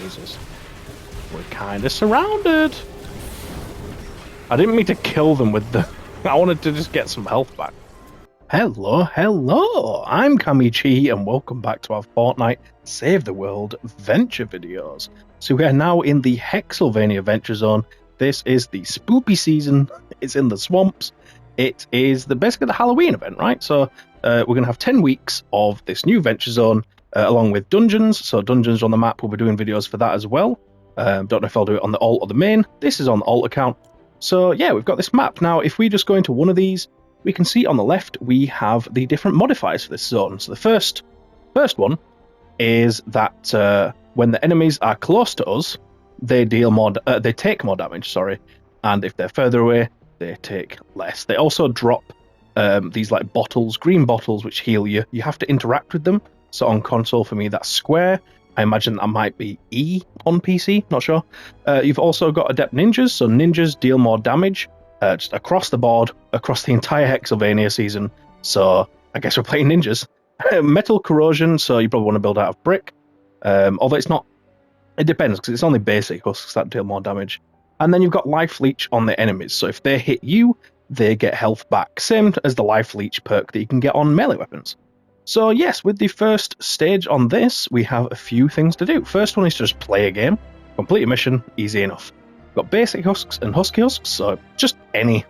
Jesus. We're kind of surrounded. I didn't mean to kill them with the... I wanted to just get some health back. Hello, hello! I'm CammyG and welcome back to our Fortnite Save the World Venture videos. So we are now in the Hexsylvania Venture Zone. This is the spoopy season. It's in the swamps. It is basically the Halloween event, right? So we're going to have 10 weeks of this new Venture Zone along with dungeons. So dungeons on the map, we'll be doing videos for that as well. Don't know if I'll do it on the alt or the main. This is on the alt account. So yeah, we've got this map. Now, if we just go into one of these, we can see on the left we have the different modifiers for this zone. So the first one is that when the enemies are close to us, they take more damage. Sorry, and if they're further away, they take less. They also drop these like bottles, green bottles, which heal you. You have to interact with them. So on console for me, that's square. I imagine that might be E on PC. Not sure. You've also got adept ninjas. So ninjas deal more damage. Just across the board, across the entire Hexsylvania season. So I guess we're playing ninjas. Metal corrosion, so you probably want to build out of brick. Although it's not, it depends because it's only basic husks that deal more damage. And then you've got life leech on the enemies. So if they hit you, they get health back. Same as the life leech perk that you can get on melee weapons. So yes, with the first stage on this, we have a few things to do. First one is just play a game, complete a mission, easy enough. Got basic husks and husky husks, so just any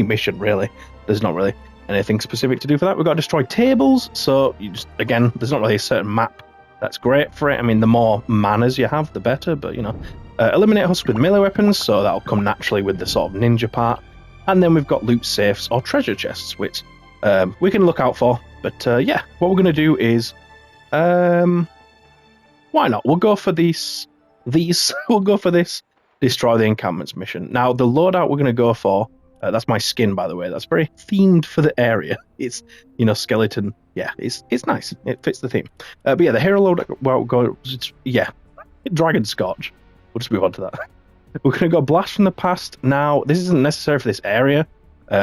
mission really. There's not really anything specific to do for that. We've got to destroy tables, so you just, again, there's not really a certain map that's great for it. I mean, the more manners you have, the better, but you know. Eliminate husks with melee weapons, so that'll come naturally with the sort of ninja part. And then we've got loot safes or treasure chests, which we can look out for. But yeah, what we're going to do is, why not? We'll go for we'll go for this. Destroy the encampments mission. Now, the loadout we're going to go for, that's my skin, by the way. That's very themed for the area. It's, you know, skeleton. Yeah, it's nice. It fits the theme. But yeah, the hero loadout, well, Dragon Scorch. We'll just move on to that. We're going to go Blast from the Past. Now, this isn't necessary for this area.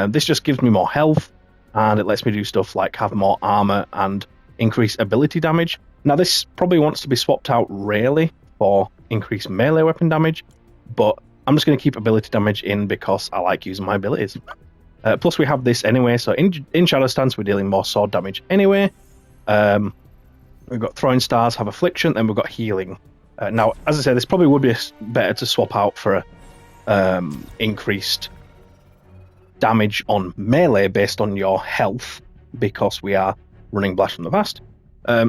This just gives me more health, and it lets me do stuff like have more armor and increase ability damage. Now, this probably wants to be swapped out rarely for increased melee weapon damage, but I'm just going to keep ability damage in because I like using my abilities. Plus, we have this anyway, so in Shadow Stance, we're dealing more sword damage anyway. We've got Throwing Stars, have Affliction, then we've got Healing. Now, as I said, this probably would be better to swap out for increased damage on melee based on your health, because we are running Blast from the Past.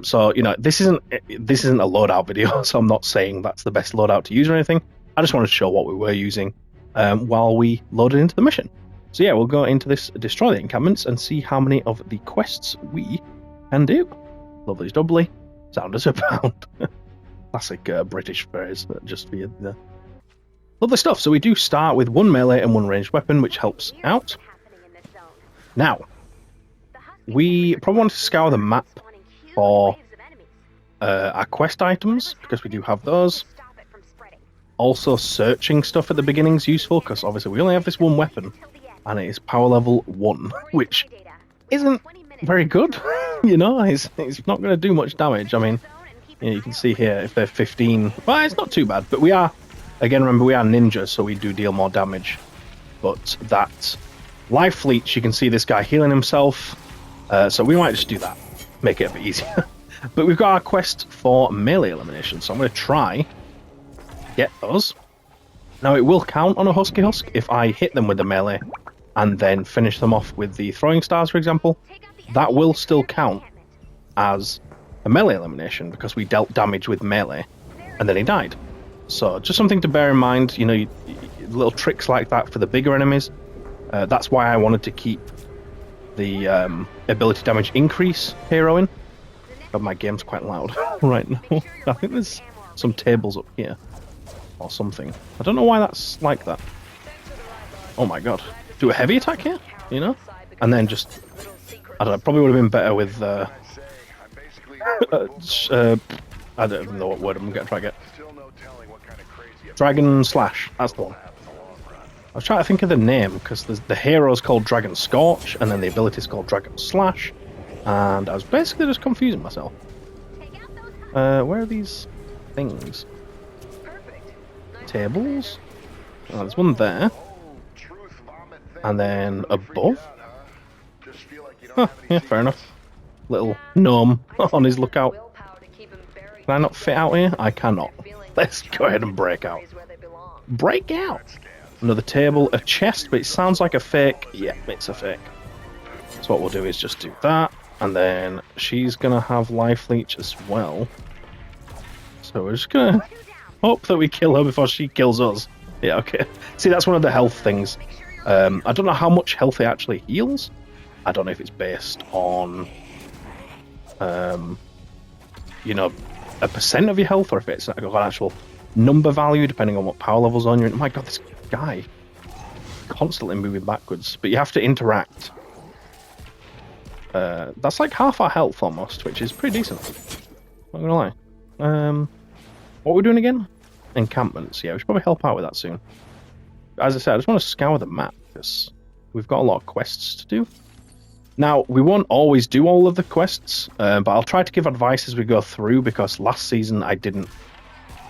So, you know, this isn't a loadout video, so I'm not saying that's the best loadout to use or anything. I just wanted to show what we were using while we loaded into the mission. So yeah, we'll go into this Destroy the Encampments and see how many of the quests we can do. Lovely's doubly, sounders abound. Classic British phrase, just for you. Lovely stuff. So we do start with one melee and one ranged weapon, which helps out. Now, we probably want to scour the map for our quest items, because we do have those. Also, searching stuff at the beginning is useful, because obviously we only have this one weapon, and it is power level 1, which isn't very good. You know, it's not going to do much damage. I mean, you can see here, if they're 15, well, it's not too bad, but we are, again, remember, we are ninjas, so we do deal more damage. But that life leech, you can see this guy healing himself, so we might just do that, make it a bit easier. But we've got our quest for melee elimination, so I'm going to try get those. Now, it will count on a husky husk if I hit them with the melee and then finish them off with the throwing stars, for example. That will still count as a melee elimination because we dealt damage with melee and then he died. So just something to bear in mind, you know, little tricks like that for the bigger enemies. That's why I wanted to keep the ability damage increase hero in. But my game's quite loud right now. I think there's some tables up here or something. I don't know why that's like that. Oh my god. Do a heavy attack here, you know? And then just, I don't know, probably would have been better with I don't even know what word I'm going to try to get. Dragon Slash, that's the one. I was trying to think of the name, because the hero's called Dragon Scorch, and then the ability's called Dragon Slash, and I was basically just confusing myself. Where are these things? tables. Oh, there's one there. And then above. Huh, yeah, fair enough. Little gnome on his lookout. Can I not fit out here? I cannot. Let's go ahead and break out. Break out! Another table, a chest, but it sounds like a fake. Yeah, it's a fake. So what we'll do is just do that. And then she's going to have life leech as well. So we're just going to hope that we kill her before she kills us. Yeah, okay. See, that's one of the health things. I don't know how much health it actually heals. I don't know if it's based on, you know, a percent of your health, or if it's like an actual number value, depending on what power levels on you. Oh my god, this guy constantly moving backwards. But you have to interact. That's like half our health almost, which is pretty decent. Not gonna lie. What are we doing again? Encampments. Yeah, we should probably help out with that soon. As I said, I just want to scour the map because we've got a lot of quests to do. Now, we won't always do all of the quests, but I'll try to give advice as we go through, because last season I didn't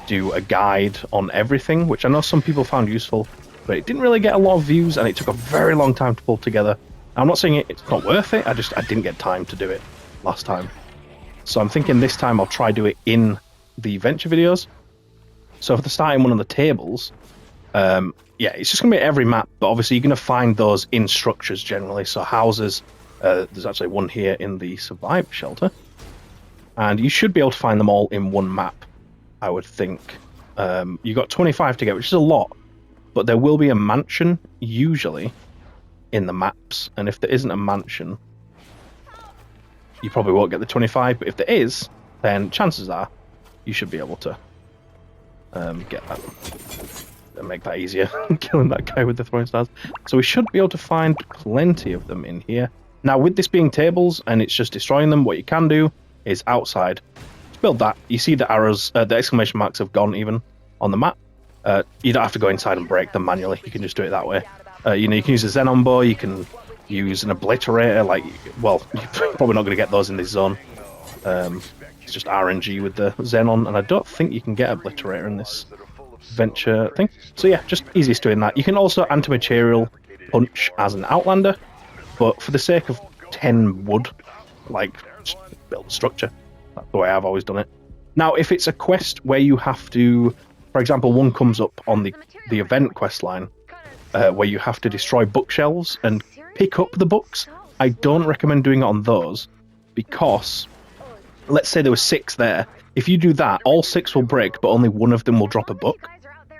do a guide on everything, which I know some people found useful, but it didn't really get a lot of views and it took a very long time to pull together. I'm not saying it's not worth it, I didn't get time to do it last time. So I'm thinking this time I'll try do it in the venture videos. So for the starting one of the tables, yeah, it's just going to be every map, but obviously you're going to find those in structures generally. So houses, there's actually one here in the survivor shelter. And you should be able to find them all in one map, I would think. You got 25 to get, which is a lot, but there will be a mansion, usually, in the maps. And if there isn't a mansion, you probably won't get the 25, but if there is, then chances are you should be able to get that and make that easier, killing that guy with the throwing stars. So we should be able to find plenty of them in here. Now, with this being tables and it's just destroying them, what you can do is outside, build that. You see the arrows, the exclamation marks have gone even on the map. You don't have to go inside and break them manually. You can just do it that way. You know, you can use a xenon bow, you can use an obliterator, like, well, you're probably not going to get those in this zone. It's just RNG with the xenon, and I don't think you can get obliterator in this venture thing. So yeah, just easiest doing that. You can also anti-material punch as an outlander, but for the sake of 10 wood, like, just build a structure. That's the way I've always done it. Now, if it's a quest where you have to, for example, one comes up on the event quest line, where you have to destroy bookshelves and pick up the books, I don't recommend doing it on those, because let's say there were 6 there. If you do that, all 6 will break, but only one of them will drop a book.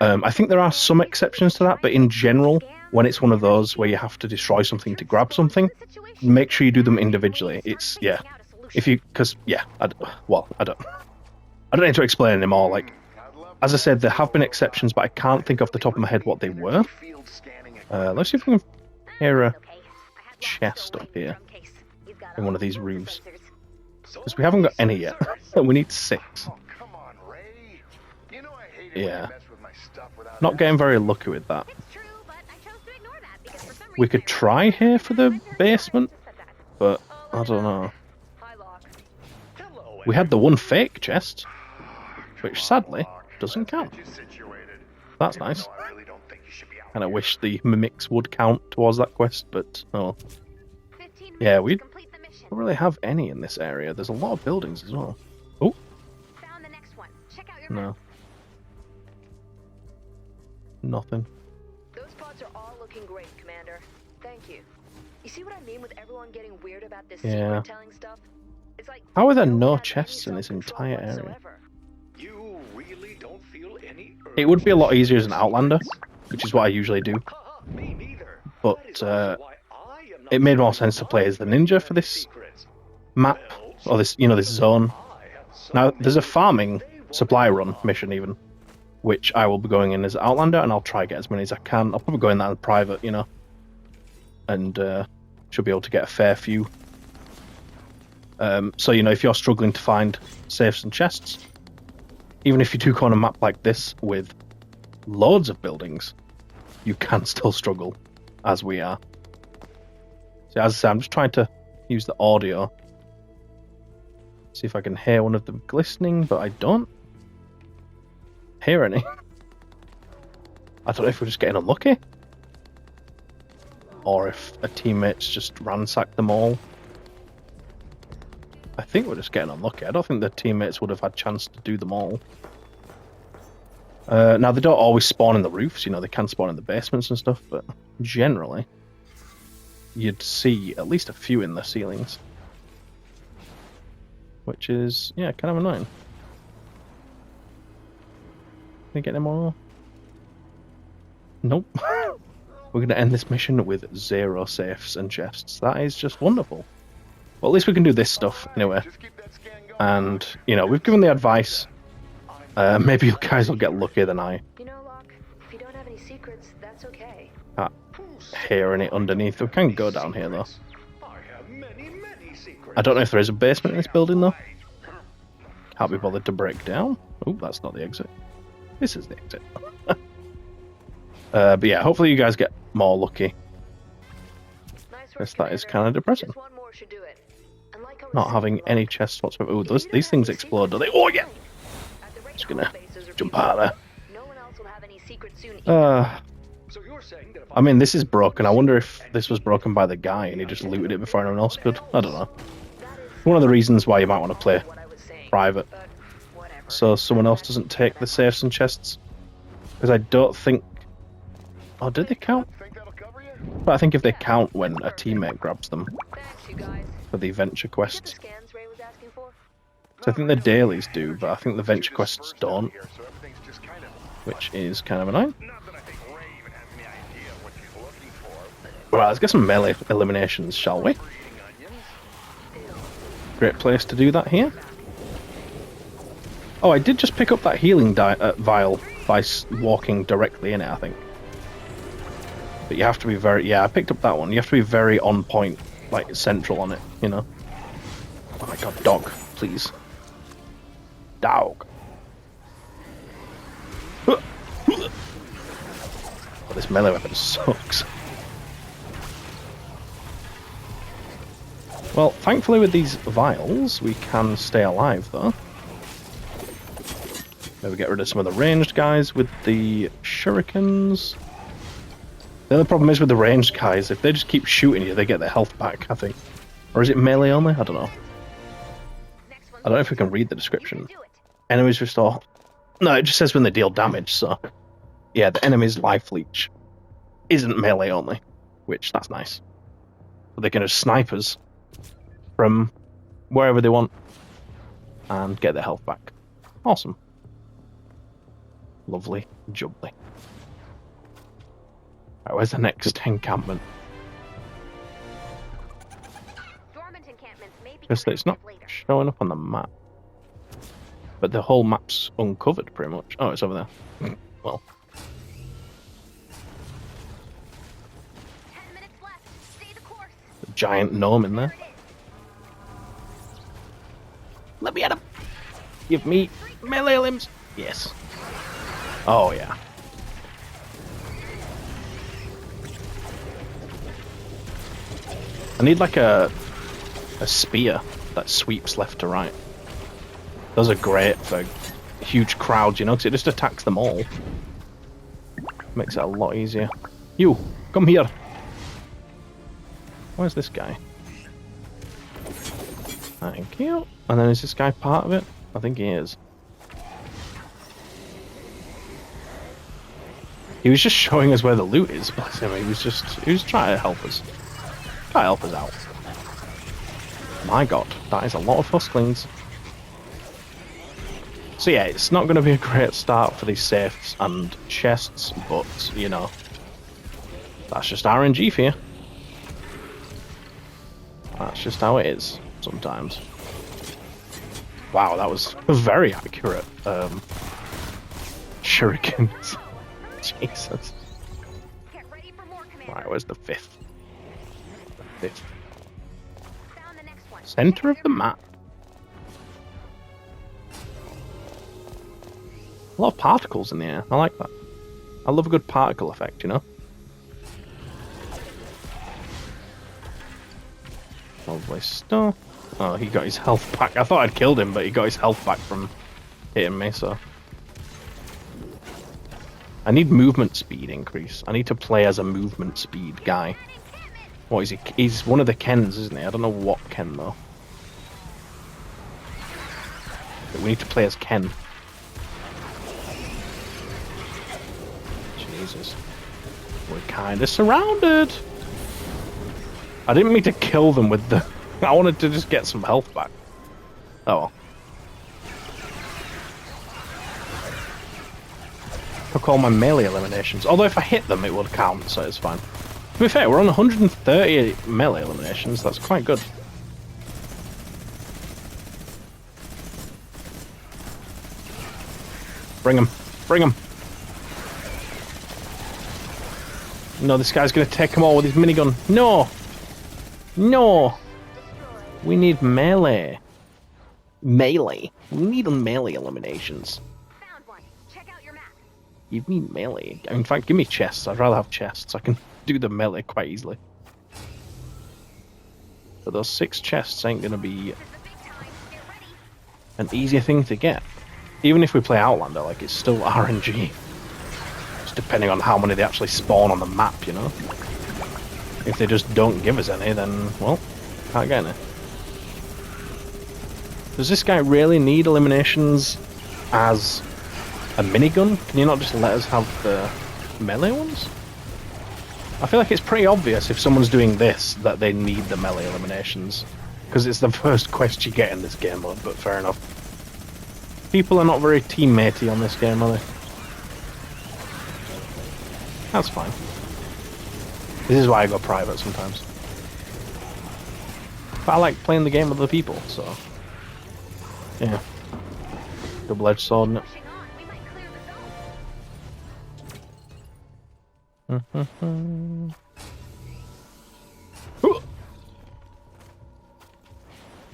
I think there are some exceptions to that, but in general, when it's one of those where you have to destroy something to grab something, make sure you do them individually. It's, yeah. If you, because, yeah, I don't need to explain anymore. Like, as I said, there have been exceptions, but I can't think off the top of my head what they were. Let's see if we can hear a chest up here in one of these roofs. Because we haven't got any yet. We need 6. Yeah. Not getting very lucky with that. We could try here for the basement, but I don't know. We had the one fake chest, which sadly doesn't count. That's nice. And I wish the mimics would count towards that quest, but oh. Yeah, we don't really have any in this area. There's a lot of buildings as well. Oh. No. Nothing. Those pods are all looking great, Commander. Thank you. You see what I mean with everyone getting weird about this secret telling stuff? It's like, how are there no chests in this entire area? You really don't feel any urge. It would be a lot easier as an outlander, which is what I usually do. Me neither. But it made more sense to play as the ninja for this map, or this, you know, this zone. Now, there's a farming supply run mission even, which I will be going in as Outlander, and I'll try to get as many as I can. I'll probably go in that in private, you know, and should be able to get a fair few. So, you know, if you're struggling to find safes and chests, even if you do go on a map like this with loads of buildings, you can still struggle, as we are. So, as I say, I'm just trying to use the audio. See if I can hear one of them glistening, but I don't hear any. I don't know if we're just getting unlucky. Or if a teammate's just ransacked them all. I think we're just getting unlucky. I don't think the teammates would have had a chance to do them all. Now, they don't always spawn in the roofs, you know, they can spawn in the basements and stuff, but generally, you'd see at least a few in the ceilings. Which is, yeah, kind of annoying. Can we get any more? Nope. We're going to end this mission with 0 safes and chests. That is just wonderful. Well, at least we can do this stuff anyway. And, you know, we've given the advice. Maybe you guys will get luckier than I. You know, Locke, if you don't have any secrets, that's okay. Hearing it underneath. We can go down here, though. I don't know if there is a basement in this building, though. Can't be bothered to break down. Oh, that's not the exit. This is the exit. But yeah, hopefully you guys get more lucky. Because that is kind of depressing. Not having any chests whatsoever. Oh, these things explode, do they? Oh, yeah! Just gonna jump out of there. I mean, this is broken. I wonder if this was broken by the guy and he just looted it before anyone else could. I don't know. One of the reasons why you might want to play private. So someone else doesn't take the safes and chests. Because I don't think... Oh, did they count? But I think if they count when a teammate grabs them for the venture quests. So I think the dailies do, but I think the venture quests don't. Which is kind of annoying. Right, let's get some melee eliminations, shall we? Great place to do that here. Oh, I did just pick up that healing vial by walking directly in it, I think. But you have to be very... Yeah, I picked up that one. You have to be very on point, like central on it, you know? Oh my god, dog, please. Dog. Oh, this melee weapon sucks. Well, thankfully with these vials, we can stay alive, though. Maybe get rid of some of the ranged guys with the shurikens. The other problem is with the ranged guys, if they just keep shooting you, they get their health back, I think. Or is it melee only? I don't know. I don't know if we can read the description. Enemies restore... No, it just says when they deal damage, so... Yeah, the enemy's life leech isn't melee only, which, that's nice. But they can just snipe us from wherever they want and get their health back. Awesome. Lovely, jubbly. Right, where's the next encampment? Because it's not showing up on the map. But the whole map's uncovered, pretty much. Oh, it's over there. Well. 10 minutes left. Stay the course. The giant gnome in there. Let me at him. Give me melee limbs. Yes. Oh, yeah. I need like a spear that sweeps left to right. Those are great for huge crowds, you know, because it just attacks them all. Makes it a lot easier. You, come here. Where's this guy? Thank you. And then is this guy part of it? I think he is. He was just showing us where the loot is, bless him. He was trying to help us. Try to help us out. My god, that is a lot of husklings. So yeah, it's not going to be a great start for these safes and chests, but, you know, that's just RNG for you. That's just how it is, sometimes. Wow, that was very accurate. Shurikens. Jesus. Alright, where's the fifth? The fifth. Center of the map. A lot of particles in the air. I like that. I love a good particle effect, you know? Lovely stuff. Oh, he got his health back. I thought I'd killed him, but he got his health back from hitting me, so... I need movement speed increase. I need to play as a movement speed guy. What is he? He's one of the Kens, isn't he? I don't know what Ken though. But we need to play as Ken. Jesus. We're kind of surrounded. I didn't mean to kill them with the... I wanted to just get some health back. Oh well. Took all my melee eliminations. Although if I hit them, it would count, so it's fine. To be fair, we're on 130 melee eliminations. That's quite good. Bring him. Bring him. No, this guy's going to take them all with his minigun. No! No! We need melee. Melee. We need melee eliminations. Found one. Check out your map. You need melee. In fact, give me chests. I'd rather have chests. I can do the melee quite easily. But those 6 chests ain't going to be an easier thing to get. Even if we play Outlander, like, it's still RNG. Just depending on how many they actually spawn on the map, you know? If they just don't give us any, then, well, can't get any. Does this guy really need eliminations as a minigun? Can you not just let us have the melee ones? I feel like it's pretty obvious if someone's doing this that they need the melee eliminations. Because it's the first quest you get in this game mode, but fair enough. People are not very teammatey on this game, are they? That's fine. This is why I go private sometimes. But I like playing the game with other people, so... yeah. Double-edged sword, isn't it?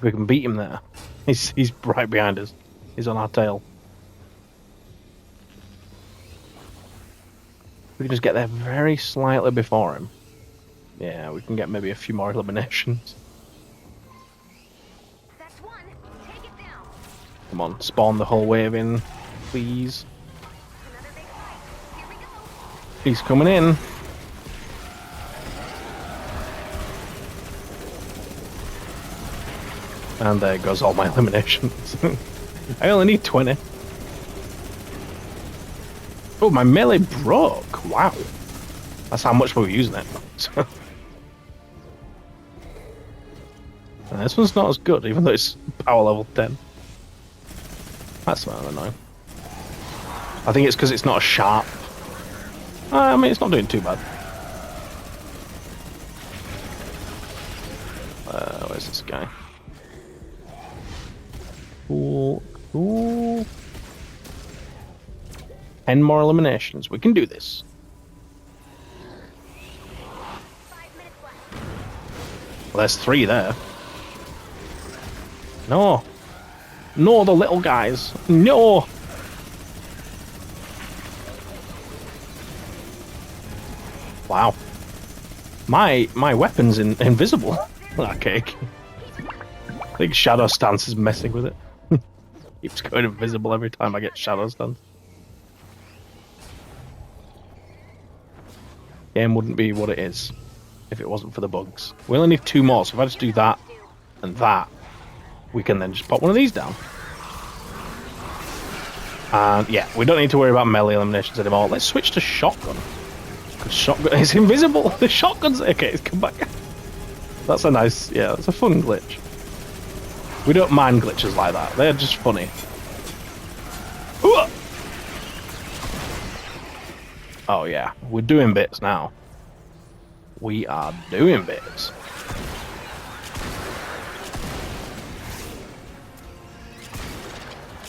We can beat him there. He's right behind us. He's on our tail. We can just get there very slightly before him. Yeah, we can get maybe a few more eliminations. That's one. Take it down. Come on, spawn the whole wave in, please. Another big fight. Here we go. He's coming in. And there goes all my eliminations. I only need 20. Oh, my melee broke. Wow. That's how much we were using it. And this one's not as good, even though it's power level 10. That's not annoying. I think it's because it's not a sharp. I mean, it's not doing too bad. Where's this guy? Cool. Cool. 10 more eliminations. We can do this. 5 minutes left. Well, there's 3 there. No. No, the little guys. No. Wow. My weapon's invisible. That cake. I think Shadow Stance is messing with it. Keeps going invisible every time I get Shadow Stance. Game wouldn't be what it is if it wasn't for the bugs. We only need 2 more, so if I just do that and that, we can then just pop one of these down. And yeah, we don't need to worry about melee eliminations anymore. Let's switch to shotgun. Because shotgun is invisible. The shotgun's okay. It's come back. That's a nice, yeah, that's a fun glitch. We don't mind glitches like that. They're just funny. Ooh! Oh yeah, we're doing bits now. We are doing bits.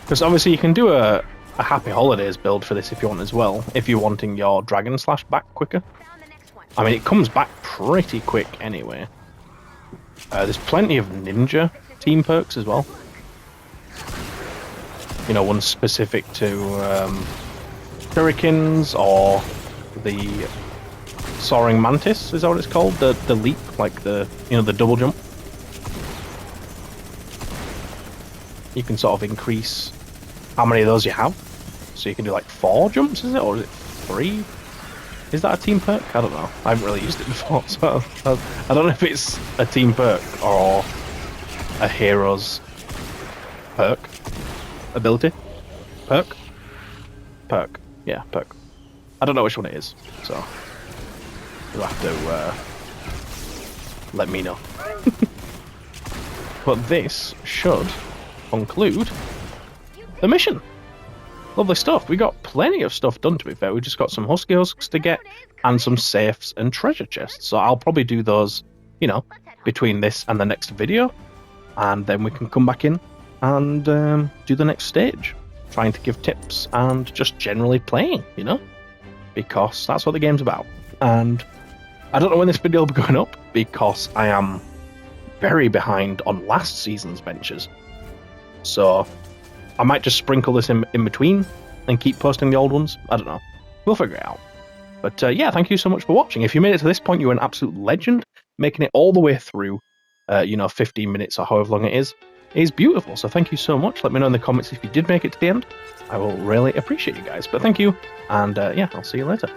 Because obviously you can do a Happy Holidays build for this if you want as well, if you're wanting your Dragon Slash back quicker. I mean, it comes back pretty quick anyway. There's plenty of ninja team perks as well. You know, ones specific to shurikens or the soaring mantis, is that what it's called? The leap, like the, you know, the double jump. You can sort of increase how many of those you have. So you can do like 4 jumps, is it? Or is it free. Is that a team perk? I don't know. I haven't really used it before, so I don't know if it's a team perk or a hero's perk. Ability? Perk? Perk. Yeah, perk. I don't know which one it is, so you'll have to let me know. But this should conclude the mission. Lovely stuff. We got plenty of stuff done, to be fair. We just got some husky husks to get and some safes and treasure chests. So I'll probably do those, you know, between this and the next video. And then we can come back in and do the next stage. Trying to give tips and just generally playing, you know. Because that's what the game's about. And I don't know when this video will be going up because I am very behind on last season's benches. So I might just sprinkle this in between and keep posting the old ones. I don't know. We'll figure it out. But yeah, thank you so much for watching. If you made it to this point, you're an absolute legend. Making it all the way through, 15 minutes or however long it is beautiful. So thank you so much. Let me know in the comments if you did make it to the end. I will really appreciate you guys. But thank you. And yeah, I'll see you later.